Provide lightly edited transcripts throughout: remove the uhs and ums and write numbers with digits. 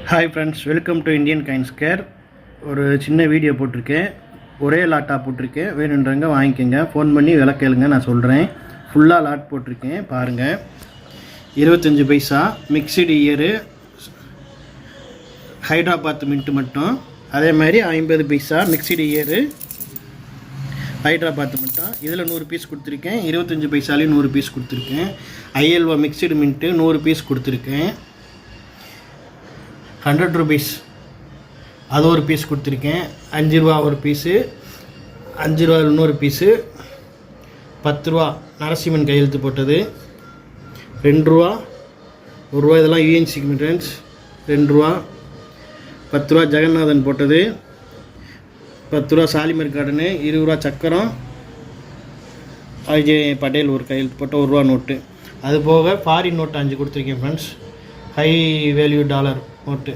Hi friends, welcome to Indian coins care. ஒரு சின்ன video போட்டிருக்கேன், ஒரே லாட்டாக போட்டிருக்கேன். வேணுன்றவங்க வாங்கிக்கோங்க, ஃபோன் பண்ணி விலை கேளுங்க, நான் சொல்கிறேன். ஃபுல்லாக லாட் போட்டிருக்கேன் பாருங்கள். 25 பைசா மிக்சடு இயரு ஹைட்ராபாத் மின்ட்டு மட்டும். அதே மாதிரி 50 பைசா மிக்சடு இயரு ஹைட்ராபாத் மட்டும். இதில் 100 பீஸ் கொடுத்துருக்கேன். 25 பைசாலையும் 100 பீஸ் கொடுத்துருக்கேன். ஐஎல்ஓ மிக்சடு மின்ட்டு 100 பீஸ் கொடுத்துருக்கேன். 100 ருபீஸ் அது ஒரு பீஸ் கொடுத்துருக்கேன். 5 ரூபா ஒரு பீஸு, 5 ரூபா இன்னொரு பீஸு, 10 ரூபா நரசிம்மன் கையெழுத்து போட்டது, 2 ரூபா, 1 ரூபா இதெல்லாம் யூஎன்சி மிட்டன்ஸ், 2 ரூபா, 10 ரூபா ஜெகநாதன் போட்டது, 10 ரூபா சாலிமர் கார்டனு, 20 ரூபா சக்கரம், அஜய் பட்டேல் ஒரு கையெழுத்து போட்ட 1 ரூபா நோட்டு. அது போக ஃபாரின் நோட்டு 5 கொடுத்துருக்கேன் friends. High value dollar note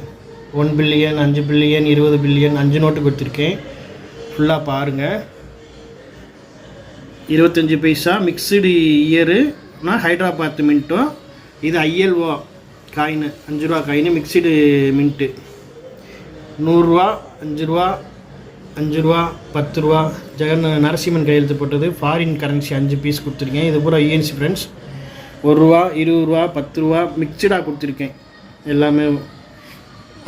1 billion, 5 billion, 20 billion 5 note கொடுத்துருக்கேன். ஃபுல்லாக பாருங்கள். 25 பைசா மிக்சடு இயருனா ஹைட்ராபாத் மின்ட்டும், இது ஐஎல்ஓ காயின் 5 ரூபா காயின் மிக்சடு மின்ட்டு. 100 ரூபா, 5 ரூபா, 5 ரூபா, 10 ரூபா நரசிம்மன் கையெழுத்து போட்டது. ஃபாரின் கரன்சி 5 பீஸ் கொடுத்துருக்கேன். இது பூரா யூஎன்சி ஃப்ரெண்ட்ஸ். 1 ரூபா, 20 ரூபா, 10 ரூபா மிக்சடாக கொடுத்துருக்கேன். எல்லாமே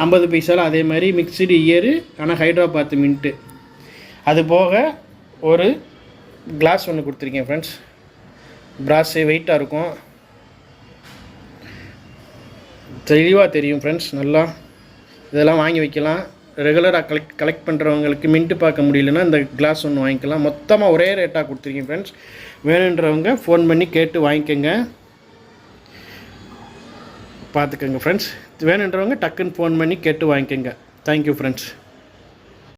50 பைசாவில் அதே மாதிரி மிக்சடு இயரு, ஆனால் ஹைட்ராபாத் மின்ட்டு. அது போக ஒரு கிளாஸ் ஒன்று கொடுத்துருக்கேன் ஃப்ரெண்ட்ஸ். பிராஸு வெயிட்டாக இருக்கும், தெளிவாக தெரியும் ஃப்ரெண்ட்ஸ். நல்லா இதெல்லாம் வாங்கி வைக்கலாம். ரெகுலராக கலெக்ட் பண்ணுறவங்களுக்கு மின்ட்டு பார்க்க முடியலன்னா இந்த கிளாஸ் ஒன்று வாங்கிக்கலாம். மொத்தமாக ஒரே ரேட்டாக கொடுத்துருக்கேன் ஃப்ரெண்ட்ஸ். வேணுன்றவங்க ஃபோன் பண்ணி கேட்டு வாங்கிக்கோங்க, பார்த்துக்கோங்க ஃப்ரெண்ட்ஸ். வேணுன்றவங்க டக்குன்னு ஃபோன் பண்ணி கேட்டு வாங்கிக்கோங்க. Thank you friends.